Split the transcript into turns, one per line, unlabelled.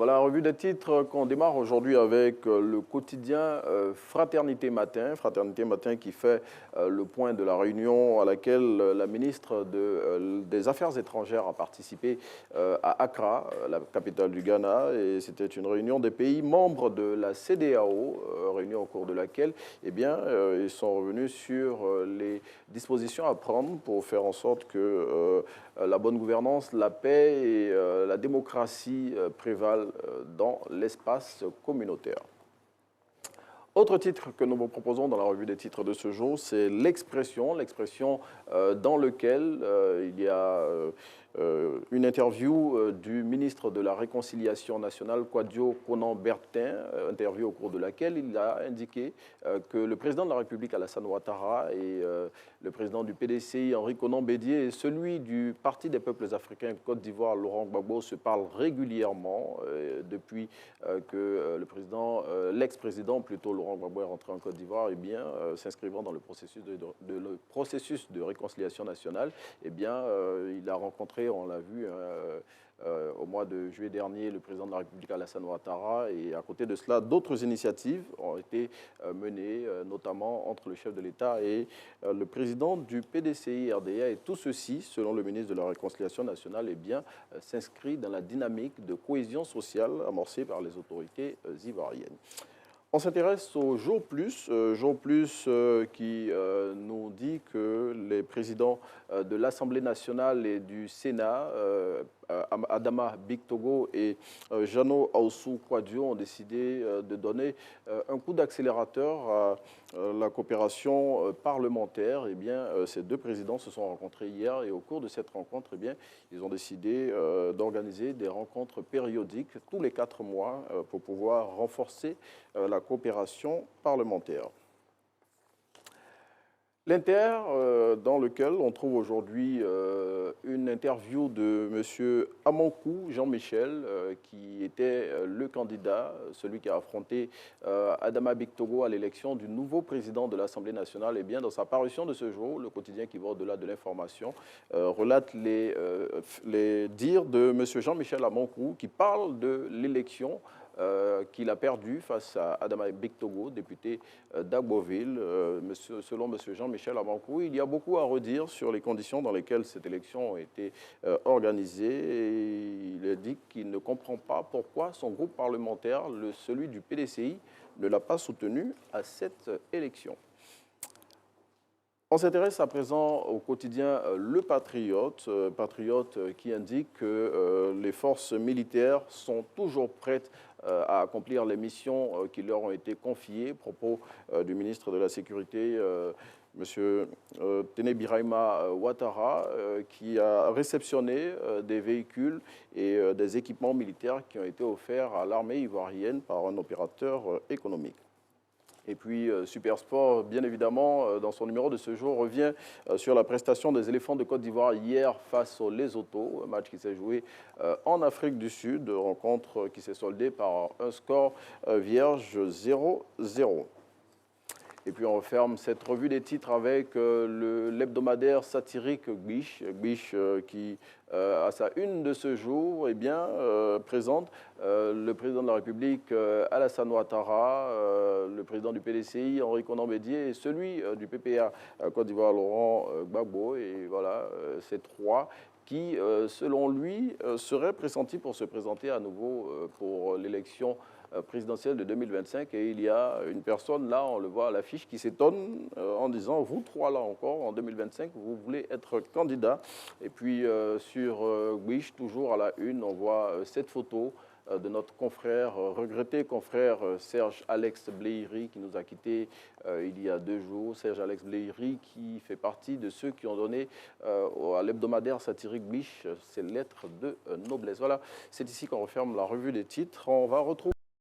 Voilà, revue des titres qu'on démarre aujourd'hui avec le quotidien Fraternité Matin. Fraternité Matin qui fait le point de la réunion à laquelle la ministre des Affaires étrangères a participé à Accra, la capitale du Ghana. Et c'était une réunion des pays membres de la CEDEAO, réunion au cours de laquelle ils sont revenus sur les dispositions à prendre pour faire en sorte que la bonne gouvernance, la paix et la démocratie prévalent dans l'espace communautaire. Autre titre que nous vous proposons dans la revue des titres de ce jour, c'est l'expression dans laquelle il y a une interview du ministre de la Réconciliation nationale, Kwadwo Konan-Bertin, interview au cours de laquelle il a indiqué que le président de la République, Alassane Ouattara, et le président du PDCI, Henri Konan Bédié, et celui du Parti des peuples africains Côte d'Ivoire, Laurent Gbagbo, se parlent régulièrement depuis que l'ex-président plutôt, Laurent Gbagbo est rentré en Côte d'Ivoire, s'inscrivant dans le processus de réconciliation nationale, il a rencontré, on l'a vu au mois de juillet dernier, le président de la République, Alassane Ouattara, et à côté de cela, d'autres initiatives ont été menées, notamment entre le chef de l'État et le président du PDCI RDA, et tout ceci, selon le ministre de la Réconciliation nationale, s'inscrit dans la dynamique de cohésion sociale amorcée par les autorités ivoiriennes. On s'intéresse au Jour Plus, qui nous dit que les présidents de l'Assemblée nationale et du Sénat, Adama Bictogo et Jano Aoussou Kwadwo, ont décidé de donner un coup d'accélérateur à la coopération parlementaire. Ces deux présidents se sont rencontrés hier et au cours de cette rencontre, ils ont décidé d'organiser des rencontres périodiques tous les 4 mois pour pouvoir renforcer la coopération parlementaire. L'Inter, dans lequel on trouve aujourd'hui une interview de M. Amankou Jean-Michel, qui était le candidat, celui qui a affronté Adama Bictogo à l'élection du nouveau président de l'Assemblée nationale. Dans sa parution de ce jour, le quotidien qui va au-delà de l'information relate les dires de M. Jean-Michel Amankou, qui parle de l'élection qu'il a perdu face à Adama Bictogo, député d'Agboville. Selon M. Jean-Michel Amankou, il y a beaucoup à redire sur les conditions dans lesquelles cette élection a été organisée. Et il indique qu'il ne comprend pas pourquoi son groupe parlementaire, celui du PDCI, ne l'a pas soutenu à cette élection. On s'intéresse à présent au quotidien Le Patriote, qui indique que les forces militaires sont toujours prêtes à accomplir les missions qui leur ont été confiées. Propos du ministre de la Sécurité, M. Téné Birahima Ouattara, qui a réceptionné des véhicules et des équipements militaires qui ont été offerts à l'armée ivoirienne par un opérateur économique. Et puis Supersport, bien évidemment, dans son numéro de ce jour, revient sur la prestation des éléphants de Côte d'Ivoire hier face aux Lesotho, un match qui s'est joué en Afrique du Sud, rencontre qui s'est soldée par un score vierge 0-0. Et puis on referme cette revue des titres avec l'hebdomadaire satirique Gbish, qui, à sa une de ce jour, présente le président de la République, Alassane Ouattara, le président du PDCI, Henri Konan Bédié, et celui du PPA Côte d'Ivoire, Laurent Gbagbo. Et voilà, ces trois qui, selon lui, seraient pressentis pour se présenter à nouveau pour l'élection présidentielle de 2025. Et il y a une personne, là, on le voit à l'affiche, qui s'étonne en disant, vous trois, là encore, en 2025, vous voulez être candidat. Et puis, sur Wish, toujours à la une, on voit cette photo de notre confrère, regretté confrère Serge Alex Bléiri, qui nous a quittés il y a 2 jours. Serge Alex Bléiri, qui fait partie de ceux qui ont donné à l'hebdomadaire satirique Biche ses lettres de noblesse. Voilà, c'est ici qu'on referme la revue des titres. On va retrouver